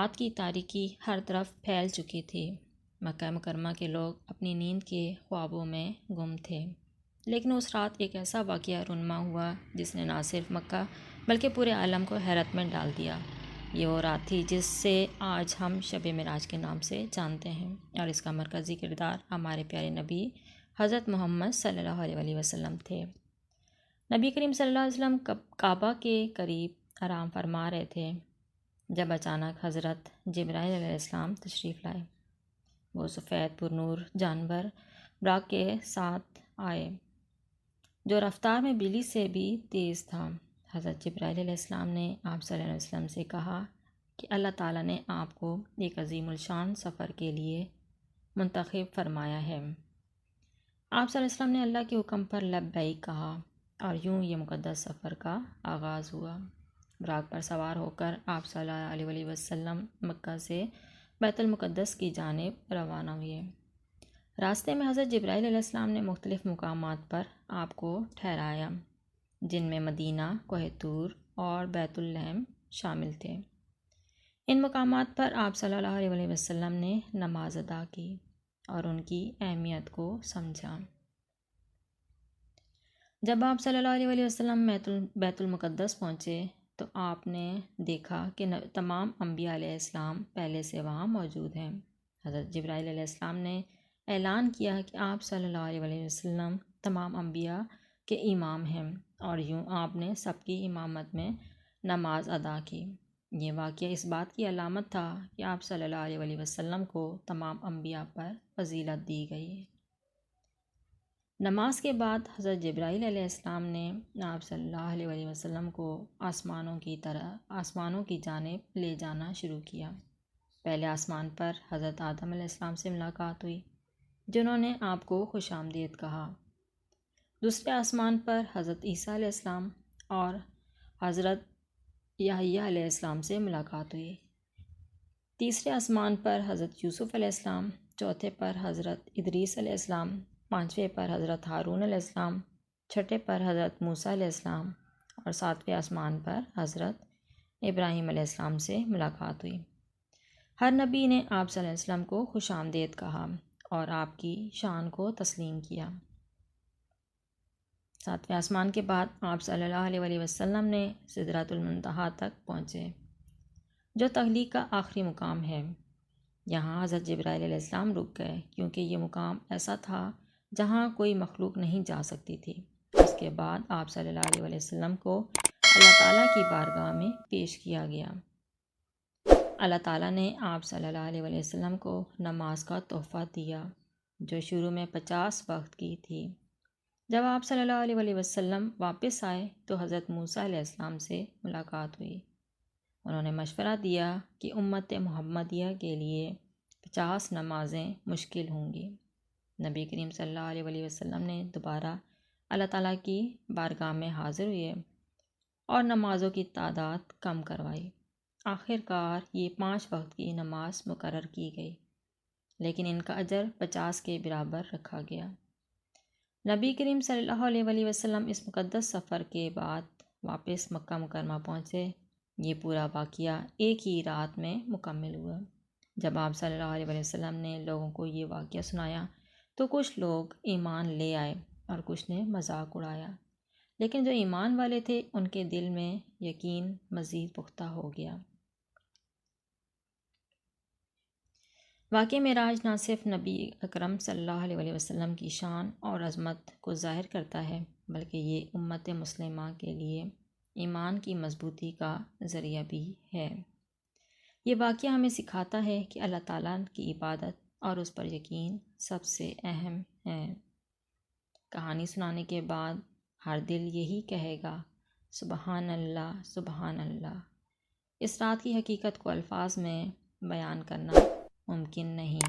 رات کی تاریکی ہر طرف پھیل چکی تھی۔ مکہ مکرمہ کے لوگ اپنی نیند کے خوابوں میں گم تھے، لیکن اس رات ایک ایسا واقعہ رونما ہوا جس نے نہ صرف مکہ بلکہ پورے عالم کو حیرت میں ڈال دیا۔ یہ وہ رات تھی جس سے آج ہم شب معراج کے نام سے جانتے ہیں، اور اس کا مرکزی کردار ہمارے پیارے نبی حضرت محمد صلی اللہ علیہ وسلم تھے۔ نبی کریم صلی اللہ علیہ وسلم کعبہ کے قریب آرام فرما رہے تھے جب اچانک حضرت جبرائیل علیہ السلام تشریف لائے۔ وہ سفید پر نور جانور براق کے ساتھ آئے جو رفتار میں بجلی سے بھی تیز تھا۔ حضرت جبرائیل علیہ السلام نے آپ صلی اللہ علیہ وسلم سے کہا کہ اللہ تعالیٰ نے آپ کو ایک عظیم الشان سفر کے لیے منتخب فرمایا ہے۔ آپ صلی اللہ علیہ وسلم نے اللہ کے حکم پر لبیک کہا، اور یوں یہ مقدس سفر کا آغاز ہوا۔ براق پر سوار ہو کر آپ صلی اللہ علیہ وسلم مکہ سے بیت المقدس کی جانب روانہ ہوئے۔ راستے میں حضرت جبرائیل علیہ السلام نے مختلف مقامات پر آپ کو ٹھہرایا، جن میں مدینہ، کوہ طور اور بیت اللحم شامل تھے۔ ان مقامات پر آپ صلی اللہ علیہ وسلم نے نماز ادا کی اور ان کی اہمیت کو سمجھا۔ جب آپ صلی اللہ علیہ وسلم بیت المقدس پہنچے تو آپ نے دیکھا کہ تمام انبیاء علیہ السلام پہلے سے وہاں موجود ہیں۔ حضرت جبرائیل علیہ السلام نے اعلان کیا کہ آپ صلی اللہ علیہ وسلم تمام انبیاء کے امام ہیں، اور یوں آپ نے سب کی امامت میں نماز ادا کی۔ یہ واقعہ اس بات کی علامت تھا کہ آپ صلی اللہ علیہ وسلم کو تمام انبیاء پر فضیلت دی گئی۔ نماز کے بعد حضرت جبرائیل علیہ السلام نے آپ صلی اللہ علیہ وسلم کو آسمانوں کی جانب لے جانا شروع کیا۔ پہلے آسمان پر حضرت آدم علیہ السلام سے ملاقات ہوئی، جنہوں نے آپ کو خوش آمدید کہا۔ دوسرے آسمان پر حضرت عیسیٰ علیہ السلام اور حضرت یحییٰ علیہ السلام سے ملاقات ہوئی۔ تیسرے آسمان پر حضرت یوسف علیہ السلام، چوتھے پر حضرت ادریس علیہ السلام، پانچویں پر حضرت ہارون علیہ السلام، چھٹے پر حضرت موسیٰ علیہ السلام، اور ساتویں آسمان پر حضرت ابراہیم علیہ السلام سے ملاقات ہوئی۔ ہر نبی نے آپ صلی اللہ علیہ وسلم کو خوش آمدید کہا اور آپ کی شان کو تسلیم کیا۔ ساتویں آسمان کے بعد آپ صلی اللہ علیہ وسلم نے سدرۃ المنتہا تک پہنچے، جو تخلیق کا آخری مقام ہے۔ یہاں حضرت جبرائیل علیہ السلام رک گئے، کیونکہ یہ مقام ایسا تھا جہاں کوئی مخلوق نہیں جا سکتی تھی۔ اس کے بعد آپ صلی اللہ علیہ وسلم کو اللہ تعالیٰ کی بارگاہ میں پیش کیا گیا۔ اللہ تعالیٰ نے آپ صلی اللہ علیہ وسلم کو نماز کا تحفہ دیا، جو شروع میں 50 وقت کی تھی۔ جب آپ صلی اللہ علیہ وسلم واپس آئے تو حضرت موسیٰ علیہ السلام سے ملاقات ہوئی۔ انہوں نے مشورہ دیا کہ امت محمدیہ کے لیے 50 نمازیں مشکل ہوں گی۔ نبی کریم صلی اللہ علیہ وسلم نے دوبارہ اللہ تعالیٰ کی بارگاہ میں حاضر ہوئے اور نمازوں کی تعداد کم کروائی۔ آخر کار یہ 5 وقت کی نماز مقرر کی گئی، لیکن ان کا اجر 50 کے برابر رکھا گیا۔ نبی کریم صلی اللہ علیہ وسلم اس مقدس سفر کے بعد واپس مکہ مکرمہ پہنچے۔ یہ پورا واقعہ ایک ہی رات میں مکمل ہوا۔ جب آپ صلی اللہ علیہ وسلم نے لوگوں کو یہ واقعہ سنایا تو کچھ لوگ ایمان لے آئے اور کچھ نے مذاق اڑایا، لیکن جو ایمان والے تھے ان کے دل میں یقین مزید پختہ ہو گیا۔ واقعہ معراج نہ صرف نبی اکرم صلی اللہ علیہ وسلم کی شان اور عظمت کو ظاہر کرتا ہے، بلکہ یہ امت مسلمہ کے لیے ایمان کی مضبوطی کا ذریعہ بھی ہے۔ یہ واقعہ ہمیں سکھاتا ہے کہ اللہ تعالیٰ کی عبادت اور اس پر یقین سب سے اہم ہے۔ کہانی سنانے کے بعد ہر دل یہی کہے گا، سبحان اللہ، سبحان اللہ۔ اس رات کی حقیقت کو الفاظ میں بیان کرنا ممکن نہیں۔